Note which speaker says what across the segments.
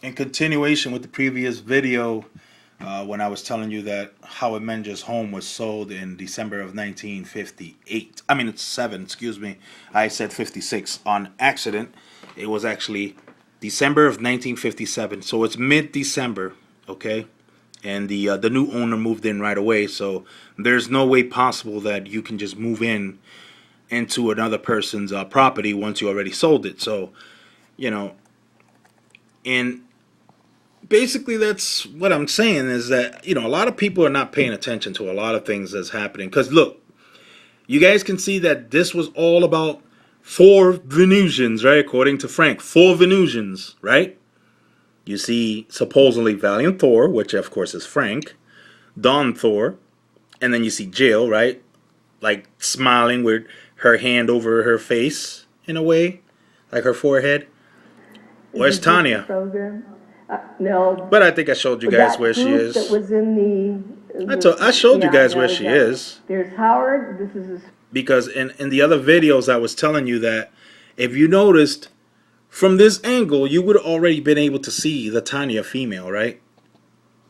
Speaker 1: In continuation with the previous video, when I was telling you that Howard Menger's home was sold in December of 1958. I mean, it's 7, excuse me. I said 56 on accident. It was actually December of 1957. So it's mid-December, okay? And the new owner moved in right away. So there's no way possible that you can just move in into another person's property once you already sold it. So, you know, and basically that's what I'm saying is that, a lot of people are not paying attention to a lot of things that's happening. Because look, you guys can see that this was all about 4 Venusians, right? According to Frank, 4 Venusians, right? You see supposedly Valiant Thor, which of course is Frank, Dawn Thor, and then you see Jill, right? Like smiling with her hand over her face in a way, like her forehead. Where's Tanya?
Speaker 2: No.
Speaker 1: But I think I showed you guys where she is.
Speaker 2: That was in
Speaker 1: I showed you guys where she is.
Speaker 2: There's Howard. This is
Speaker 1: because in the other videos I was telling you that if you noticed from this angle, you would have already been able to see the Tanya female, right?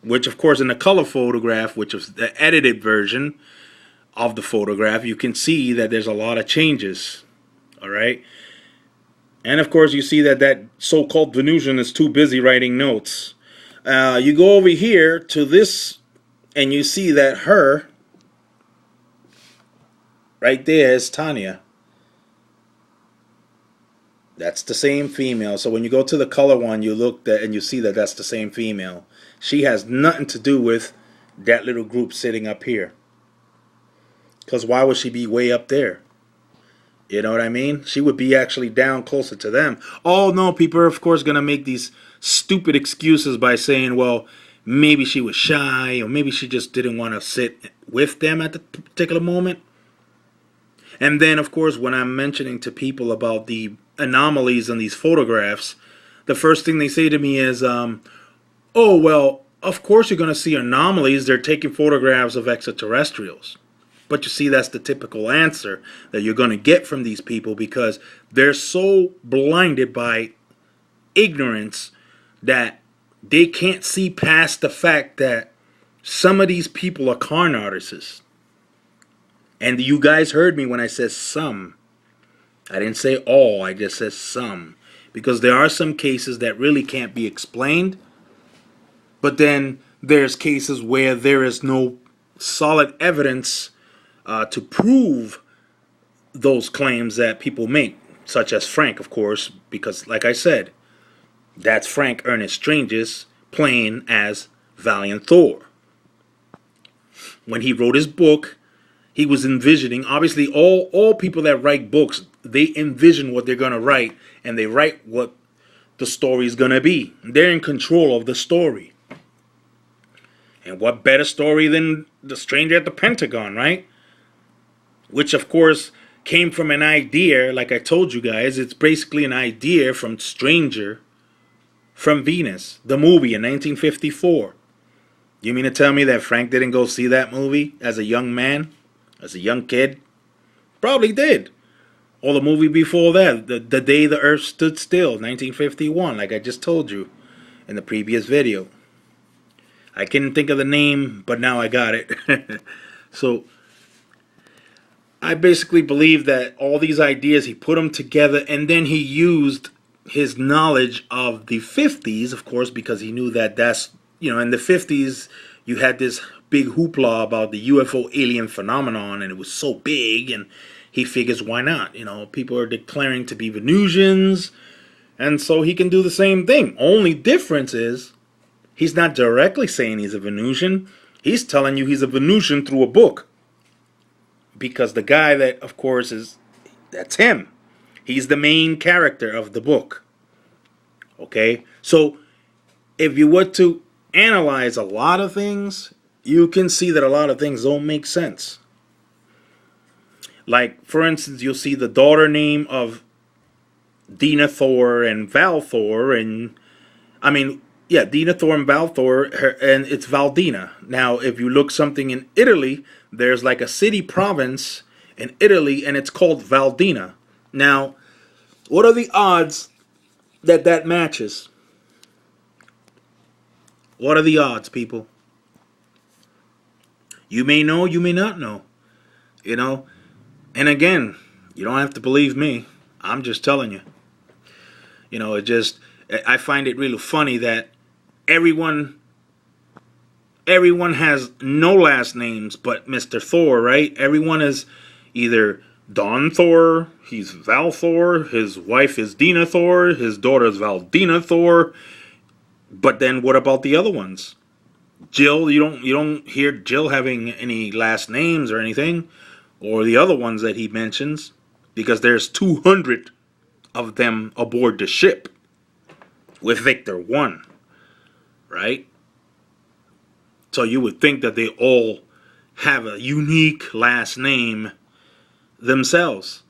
Speaker 1: Which of course in the color photograph, which was the edited version of the photograph, you can see that there's a lot of changes. All right. And of course you see that that so-called Venusian is too busy writing notes. You go over here to this and you see that her right there is Tanya. That's the same female. So when you go to the color one, you look at and you see that that's the same female. She has nothing to do with that little group sitting up here. Because why would she be way up there? You know what I mean? She would be actually down closer to them. Oh, no, people are, of course, going to make these stupid excuses by saying, well, maybe she was shy or maybe she just didn't want to sit with them at the particular moment. And then, of course, when I'm mentioning to people about the anomalies in these photographs, the first thing they say to me is, oh, well, of course you're going to see anomalies. They're taking photographs of extraterrestrials. But you see, that's the typical answer that you're going to get from these people because they're so blinded by ignorance that they can't see past the fact that some of these people are con artists. And you guys heard me when I said some. I didn't say all, I just said some. Because there are some cases that really can't be explained. But then there's cases where there is no solid evidence to prove those claims that people make, such as Frank, of course, because, like I said, that's Frank Ernest Strange's playing as Valiant Thor. When he wrote his book, he was envisioning, obviously, all people that write books, they envision what they're going to write, and they write what the story is going to be. They're in control of the story. And what better story than The Stranger at the Pentagon, right? Which, of course, came from an idea, like I told you guys. It's basically an idea from Stranger from Venus, the movie in 1954. You mean to tell me that Frank didn't go see that movie as a young man, as a young kid? Probably did. Or the movie before that, the Day the Earth Stood Still, 1951, like I just told you in the previous video. I couldn't think of the name, but now I got it. So I basically believe that all these ideas, he put them together, and then he used his knowledge of the 50s, of course, because he knew that that's, in the 50s, you had this big hoopla about the UFO alien phenomenon, and it was so big, and he figures, why not? People are declaring to be Venusians, and so he can do the same thing. Only difference is, he's not directly saying he's a Venusian. He's telling you he's a Venusian through a book. Because the guy that, of course, that's him. He's the main character of the book. Okay? So, if you were to analyze a lot of things, you can see that a lot of things don't make sense. Like, for instance, you'll see the daughter name of Dina Thor and Val Thor, Dina Thor and Val Thor, and it's Valdina. Now, if you look something in Italy, there's like a city province in Italy, and it's called Valdina. Now, what are the odds that matches? What are the odds, people? You may know, you may not know. You know? And again, you don't have to believe me. I'm just telling you. You know, I find it really funny that everyone has no last names but Mr. Thor, right? Everyone is either Don Thor, he's Val Thor, his wife is Dina Thor, his daughter is Valdina Thor. But then what about the other ones? Jill, you don't hear Jill having any last names or anything, or the other ones that he mentions, because there's 200 of them aboard the ship with Victor 1, right? So you would think that they all have a unique last name themselves.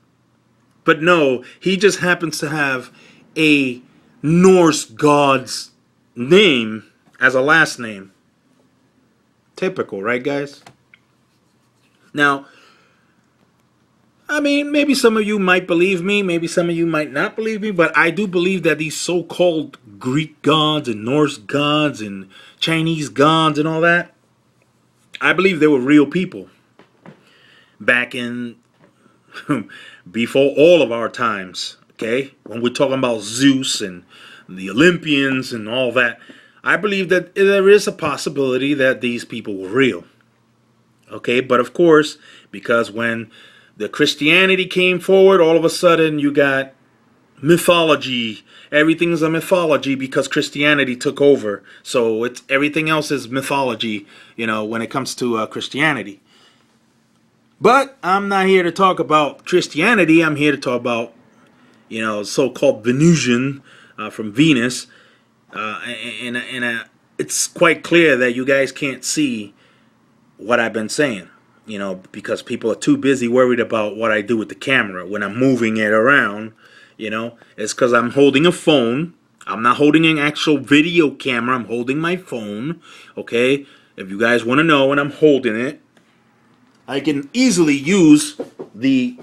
Speaker 1: But no, he just happens to have a Norse god's name as a last name. Typical, right, guys? Now, I mean, maybe some of you might believe me, maybe some of you might not believe me, but I do believe that these so-called Greek gods and Norse gods and Chinese gods and all that, I believe they were real people back in before all of our times, okay? When we're talking about Zeus and the Olympians and all that, I believe that there is a possibility that these people were real. Okay, but of course, because when the Christianity came forward, all of a sudden you got mythology. Everything's a mythology because Christianity took over. So everything else is mythology, you know, when it comes to Christianity. But I'm not here to talk about Christianity. I'm here to talk about, you know, so-called Venusian from Venus. And it's quite clear that you guys can't see what I've been saying, you know, because people are too busy worried about what I do with the camera when I'm moving it around, you know. It's because I'm holding a phone. I'm not holding an actual video camera. I'm holding my phone, okay? If you guys want to know when I'm holding it, I can easily use the...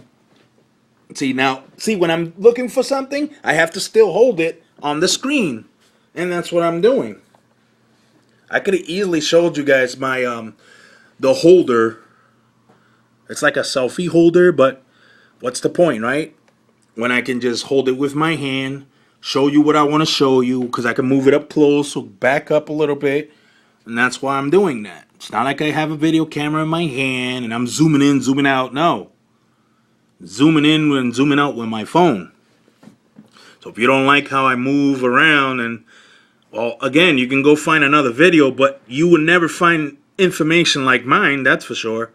Speaker 1: See, when I'm looking for something, I have to still hold it on the screen. And that's what I'm doing. I could have easily showed you guys my the holder. It's like a selfie holder, but what's the point, right? When I can just hold it with my hand, show you what I want to show you, because I can move it up close, so back up a little bit, and that's why I'm doing that. It's not like I have a video camera in my hand and I'm zooming in, zooming out. No. Zooming in and zooming out with my phone. So if you don't like how I move around, and well, again, you can go find another video, but you will never find information like mine, that's for sure.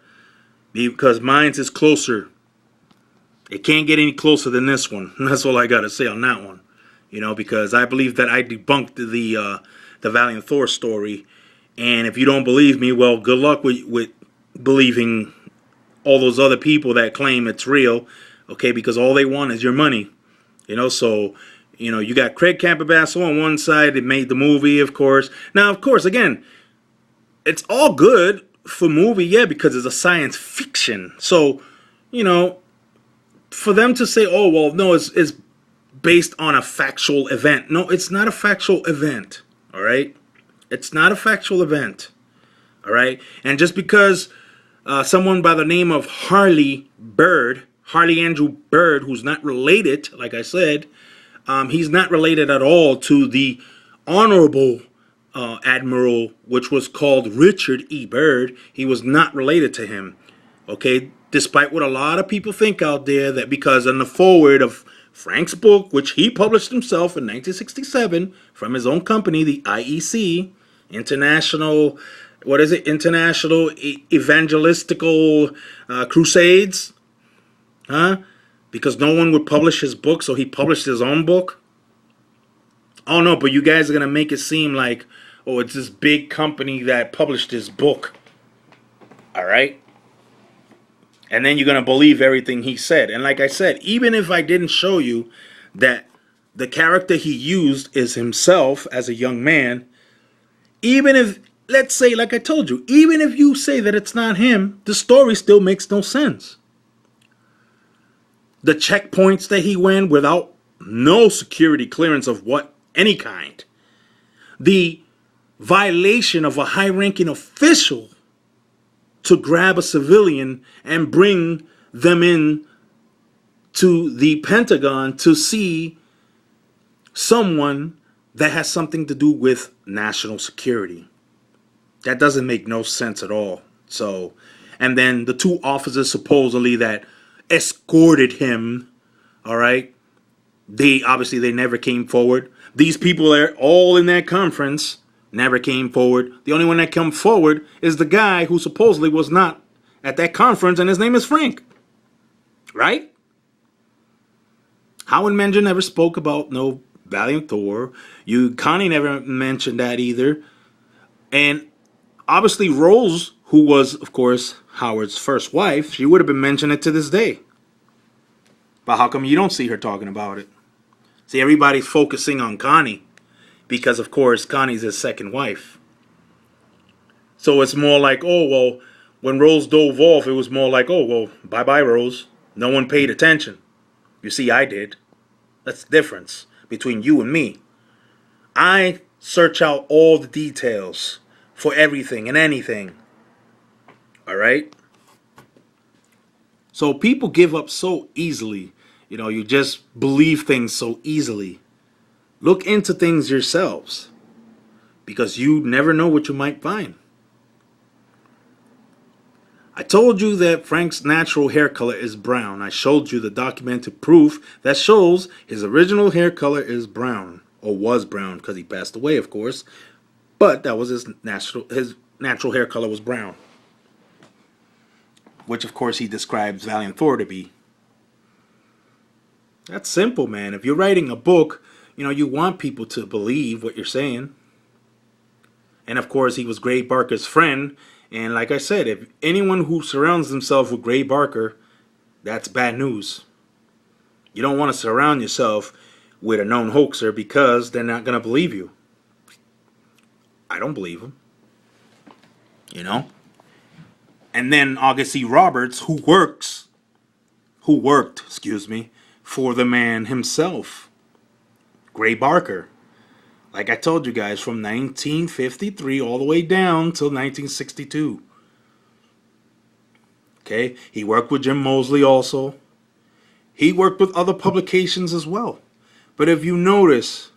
Speaker 1: Because mine's is closer. It can't get any closer than this one. That's all I got to say on that one. You know, because I believe that I debunked the Valiant Thor story. And if you don't believe me, well, good luck with believing all those other people that claim it's real. Okay, because all they want is your money. You know, so... You know, you got Craig Campobasso on one side. It made the movie, of course. Now, of course, again, it's all good for movie, yeah, because it's a science fiction. So, you know, for them to say, oh, well, no, it's based on a factual event. No, it's not a factual event, all right? It's not a factual event, all right? And just because someone by the name of Harley Andrew Bird, who's not related, like I said, he's not related at all to the Honorable Admiral, which was called Richard E. Byrd. He was not related to him. Okay, despite what a lot of people think out there, that because in the foreword of Frank's book, which he published himself in 1967 from his own company, the IEC, International Evangelistical Crusades, because no one would publish his book, so he published his own book. Oh no, but you guys are going to make it seem like, oh, it's this big company that published his book. Alright? And then you're going to believe everything he said. And like I said, even if I didn't show you that the character he used is himself as a young man, even if, let's say, like I told you, even if you say that it's not him, the story still makes no sense. The checkpoints that he went without no security clearance of any kind. The violation of a high-ranking official to grab a civilian and bring them in to the Pentagon to see someone that has something to do with national security. That doesn't make no sense at all. So, and then the two officers supposedly that escorted him, all right, they never came forward. These people are all in that conference, never came forward. The only one that came forward is the guy who supposedly was not at that conference, and his name is Frank. Right? Howard Menger never spoke about no Valiant Thor. Connie never mentioned that either. And obviously Rose, who was, of course, Howard's first wife, she would have been mentioning it to this day. But how come you don't see her talking about it? See, everybody's focusing on Connie because, of course, Connie's his second wife. So it's more like, oh, well, when Rose dove off, it was more like, oh, well, bye-bye, Rose. No one paid attention. You see, I did. That's the difference between you and me. I search out all the details for everything and anything. All right? So people give up so easily. You know, you just believe things so easily. Look into things yourselves, because you never know what you might find. I told you that Frank's natural hair color is brown. I showed you the documented proof that shows his original hair color is brown, or was brown, because he passed away, of course. But that was his natural hair color was brown, which of course he describes Valiant Thor to be. That's simple, man. If you're writing a book, you know, you want people to believe what you're saying. And of course, he was Gray Barker's friend. And like I said, if anyone who surrounds themselves with Gray Barker, that's bad news. You don't want to surround yourself with a known hoaxer, because they're not going to believe you. I don't believe him. You know? And then August C. Roberts, who worked, for the man himself, Gray Barker. Like I told you guys, from 1953 all the way down till 1962. Okay? He worked with Jim Moseley also. He worked with other publications as well. But if you notice,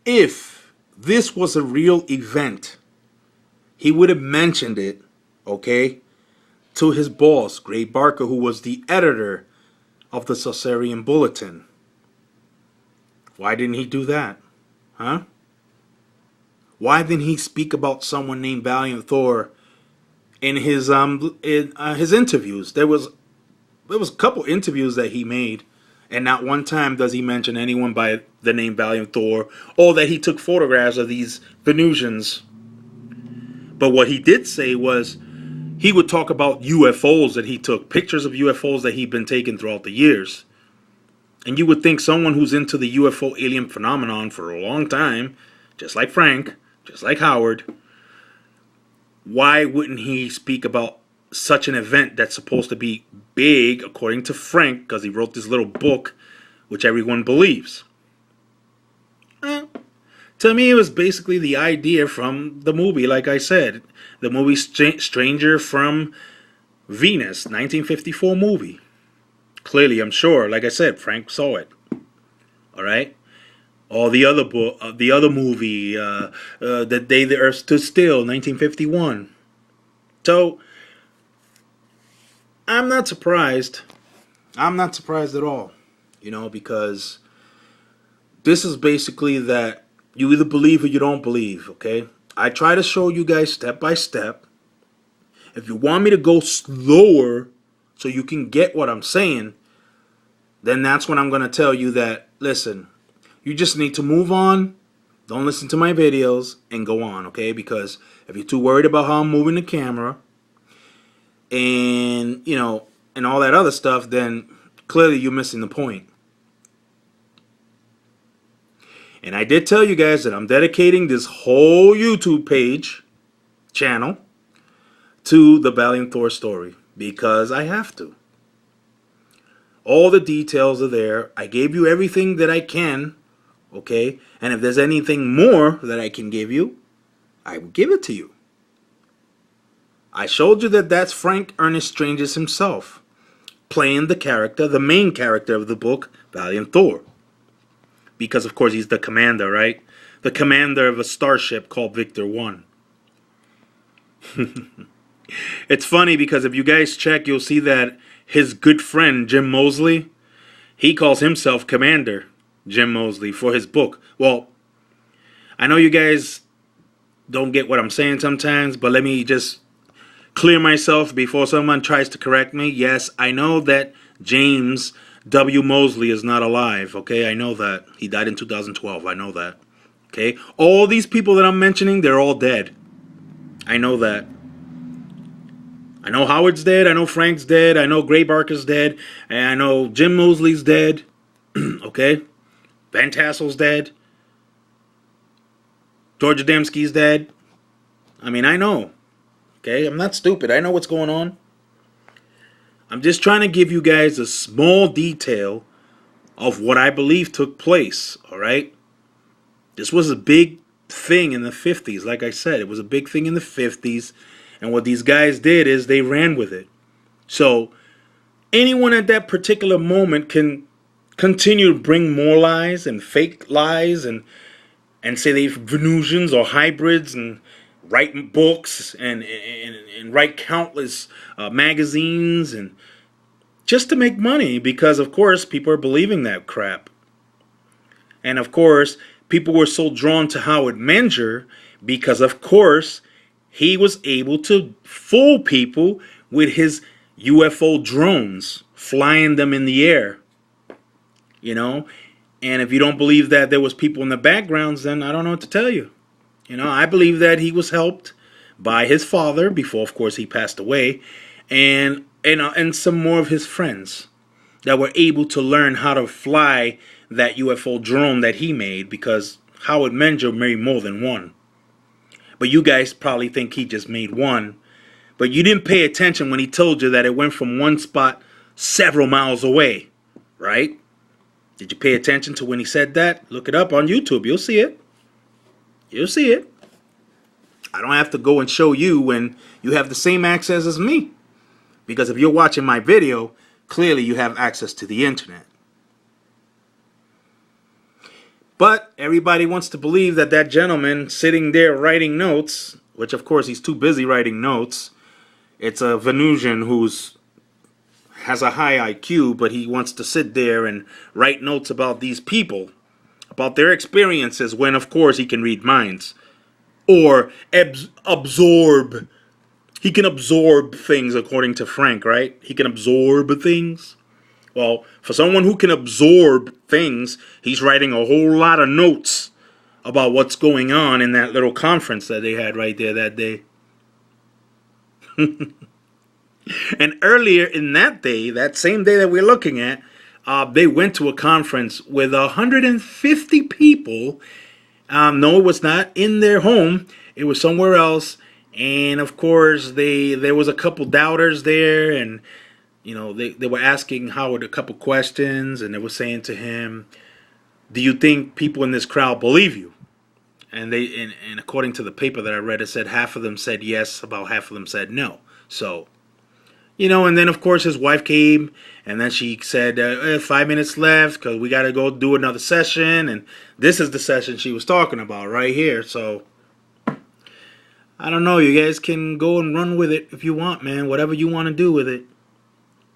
Speaker 1: if this was a real event, he would have mentioned it, okay, to his boss, Gray Barker, who was the editor of the Saucerian Bulletin. Why didn't he do that? Huh? Why didn't he speak about someone named Valiant Thor in his interviews? There was a couple interviews that he made, and not one time does he mention anyone by the name Valiant Thor, or that he took photographs of these Venusians. But what he did say was he would talk about UFOs that he took, pictures of UFOs that he'd been taking throughout the years. And you would think someone who's into the UFO alien phenomenon for a long time, just like Frank, just like Howard, why wouldn't he speak about such an event that's supposed to be big, according to Frank, because he wrote this little book, which everyone believes? To me, it was basically the idea from the movie, like I said. The movie Stranger from Venus, 1954 movie. Clearly, I'm sure, like I said, Frank saw it. All right? Or the other book, the other movie, The Day the Earth Stood Still, 1951. So, I'm not surprised. I'm not surprised at all. You know, because this is basically that you either believe or you don't believe, okay? I try to show you guys step by step. If you want me to go slower so you can get what I'm saying, then that's when I'm going to tell you that, listen, you just need to move on. Don't listen to my videos and go on, okay? Because if you're too worried about how I'm moving the camera and, you know, and all that other stuff, then clearly you're missing the point. And I did tell you guys that I'm dedicating this whole YouTube page, channel, to the Valiant Thor story. Because I have to. All the details are there. I gave you everything that I can. Okay? And if there's anything more that I can give you, I would give it to you. I showed you that that's Frank Ernest Strange's himself, playing the character, the main character of the book, Valiant Thor. Because, of course, he's the commander, right? The commander of a starship called Victor 1. It's funny because if you guys check, you'll see that his good friend, Jim Mosley, he calls himself Commander Jim Mosley for his book. Well, I know you guys don't get what I'm saying sometimes, but let me just clear myself before someone tries to correct me. Yes, I know that James W. Mosley is not alive, okay? I know that. He died in 2012. I know that. Okay? All these people that I'm mentioning, they're all dead. I know that. I know Howard's dead. I know Frank's dead. I know Gray Barker's dead. And I know Jim Mosley's dead. Okay? Van Tassel's dead. George Adamski's dead. I mean, I know. Okay? I'm not stupid. I know what's going on. I'm just trying to give you guys a small detail of what I believe took place. Alright? This was a big thing in the 50s. Like I said, it was a big thing in the 50s. And what these guys did is they ran with it. So anyone at that particular moment can continue to bring more lies and fake lies and say they're Venusians or hybrids and write books and write countless magazines and just to make money because, of course, people are believing that crap. And, of course, people were so drawn to Howard Menger because, of course, he was able to fool people with his UFO drones, flying them in the air. You know? And if you don't believe that there was people in the backgrounds, then I don't know what to tell you. You know, I believe that he was helped by his father, before, of course, he passed away, and some more of his friends that were able to learn how to fly that UFO drone that he made, because Howard Menger made more than one. But you guys probably think he just made one. But you didn't pay attention when he told you that it went from one spot several miles away. Right? Did you pay attention to when he said that? Look it up on YouTube. You'll see it. You'll see it. I don't have to go and show you when you have the same access as me. Because if you're watching my video, clearly you have access to the internet. But everybody wants to believe that that gentleman sitting there writing notes, which of course he's too busy writing notes. It's a Venusian who's has a high IQ, but he wants to sit there and write notes about these people, about their experiences, when of course he can read minds. Or absorb. He can absorb things according to Frank, right? He can absorb things. Well, for someone who can absorb things, he's writing a whole lot of notes about what's going on in that little conference that they had right there that day. And earlier in that day, that same day that we're looking at, they went to a conference with 150 people. No, it was not in their home. It was somewhere else. And, of course, there was a couple doubters there, and you know, they were asking Howard a couple questions, and they were saying to him, do you think people in this crowd believe you? And and according to the paper that I read, it said half of them said yes, about half of them said no. So, you know, and then of course his wife came, and then she said, 5 minutes left, because we got to go do another session, and this is the session she was talking about right here. So, I don't know, you guys can go and run with it if you want, man, whatever you want to do with it.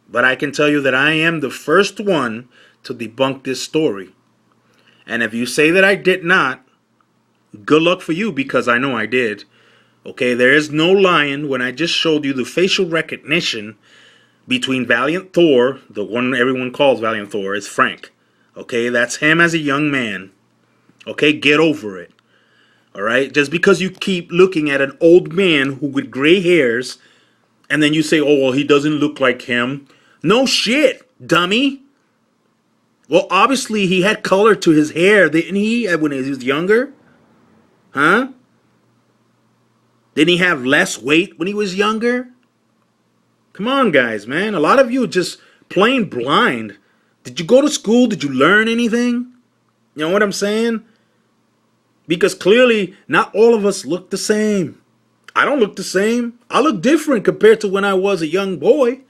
Speaker 1: But I can tell you that I am the first one to debunk this story. And if you say that I did not, good luck for you, because I know I did. Okay, there is no lying when I just showed you the facial recognition between Valiant Thor, the one everyone calls Valiant Thor, is Frank. Okay, that's him as a young man. Okay, get over it. Alright, just because you keep looking at an old man who with gray hairs, and then you say, oh, well, he doesn't look like him. No shit, dummy. Well, obviously he had color to his hair, didn't he, when he was younger? Huh? Didn't he have less weight when he was younger? Come on, guys, man. A lot of you are just plain blind. Did you go to school? Did you learn anything? You know what I'm saying? Because clearly, not all of us look the same. I don't look the same. I look different compared to when I was a young boy,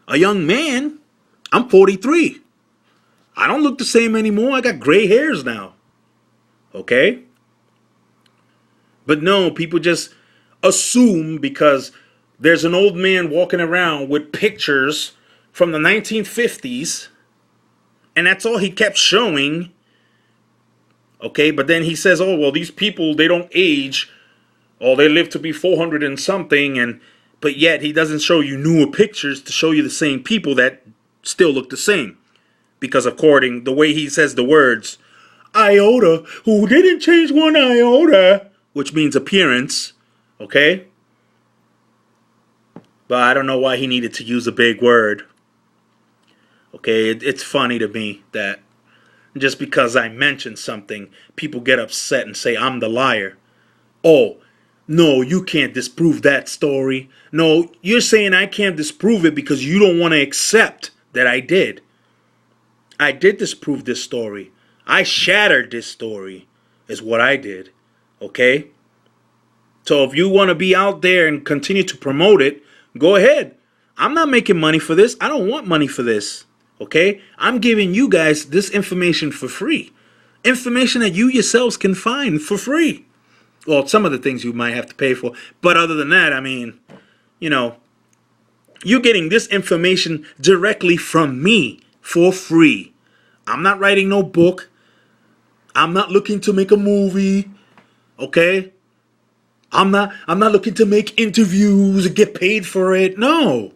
Speaker 1: a young man. I'm 43. I don't look the same anymore. I got gray hairs now. Okay? But no, people just assume because there's an old man walking around with pictures from the 1950s, and that's all he kept showing. Okay, but then he says, oh, well, these people, they don't age. Oh, they live to be 400 and something, but yet he doesn't show you newer pictures to show you the same people that still look the same. Because according the way he says the words, iota, who didn't change one iota, which means appearance, okay? But I don't know why he needed to use a big word. Okay, it's funny to me that just because I mention something, people get upset and say I'm the liar. Oh, no, you can't disprove that story. No, you're saying I can't disprove it because you don't want to accept that I did. I did disprove this story. I shattered this story, is what I did. Okay? So if you want to be out there and continue to promote it, go ahead. I'm not making money for this. I don't want money for this. Okay? I'm giving you guys this information for free. Information that you yourselves can find for free. Well, some of the things you might have to pay for. But other than that, I mean, you're getting this information directly from me for free. I'm not writing no book. I'm not looking to make a movie. Okay? I'm not looking to make interviews and get paid for it. No.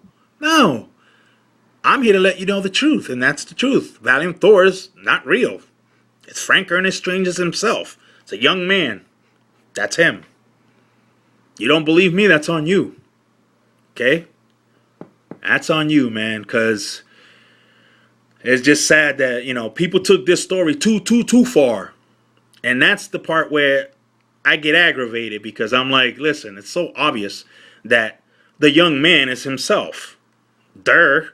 Speaker 1: I'm here to let you know the truth, and that's the truth. Valiant Thor is not real. It's Frank Ernest Strange as himself. It's a young man. That's him. You don't believe me? That's on you. Okay? That's on you, man, because it's just sad that, people took this story too far. And that's the part where I get aggravated because I'm like, listen, it's so obvious that the young man is himself. Durr.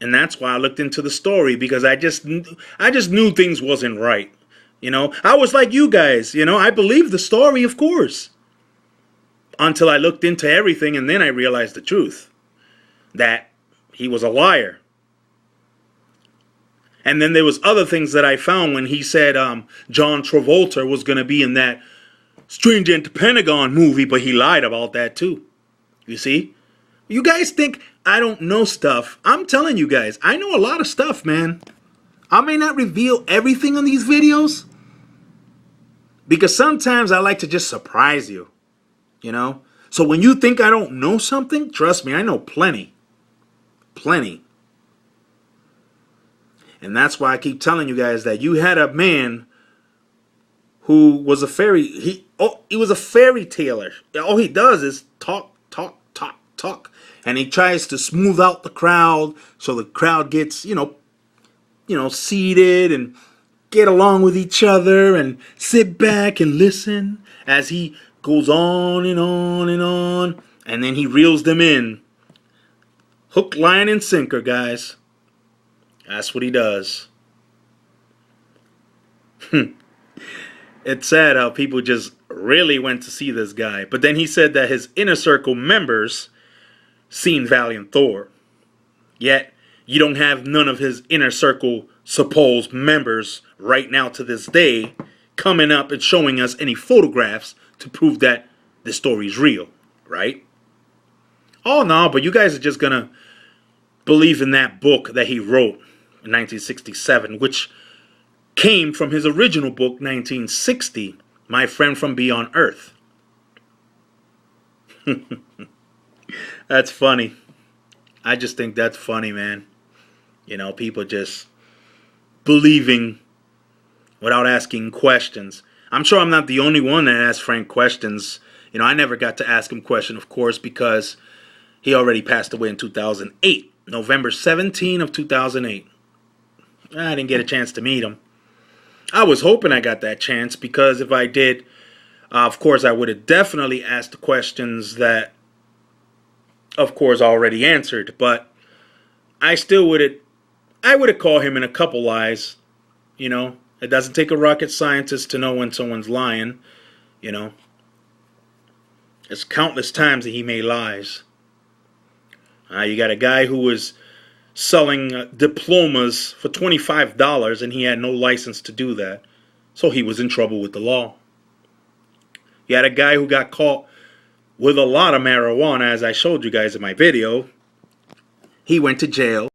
Speaker 1: And that's why I looked into the story because I just knew things wasn't right. I was like you guys, I believed the story, of course. Until I looked into everything and then I realized the truth. That he was a liar. And then there was other things that I found when he said John Travolta was going to be in that Stranger at the Pentagon movie, but he lied about that too. You see? You guys think I don't know stuff. I'm telling you guys, I know a lot of stuff, man. I may not reveal everything on these videos because sometimes I like to just surprise you, So when you think I don't know something, trust me, I know plenty. Plenty. And that's why I keep telling you guys that you had a man who was he was a fairy taler. All he does is talk. And he tries to smooth out the crowd so the crowd gets, seated and get along with each other and sit back and listen as he goes on and on and on. And then he reels them in. Hook, line, and sinker, guys. That's what he does. It's sad how people just really went to see this guy. But then he said that his inner circle members seen Valiant Thor. Yet, you don't have none of his inner circle supposed members right now to this day coming up and showing us any photographs to prove that this story is real, right? Oh no, but you guys are just gonna believe in that book that he wrote in 1967, which came from his original book, 1960, My Friend from Beyond Earth. That's funny. I just think that's funny, man. People just believing without asking questions. I'm sure I'm not the only one that asked Frank questions. I never got to ask him questions, of course, because he already passed away in 2008. November 17 of 2008. I didn't get a chance to meet him. I was hoping I got that chance because if I did, of course, I would have definitely asked the questions that, of course, already answered. But I still would have called him in a couple lies, It doesn't take a rocket scientist to know when someone's lying, you know. There's countless times that he made lies. You got a guy who was selling diplomas for $25 and he had no license to do that. So he was in trouble with the law. You had a guy who got caught with a lot of marijuana, as I showed you guys in my video. He went to jail.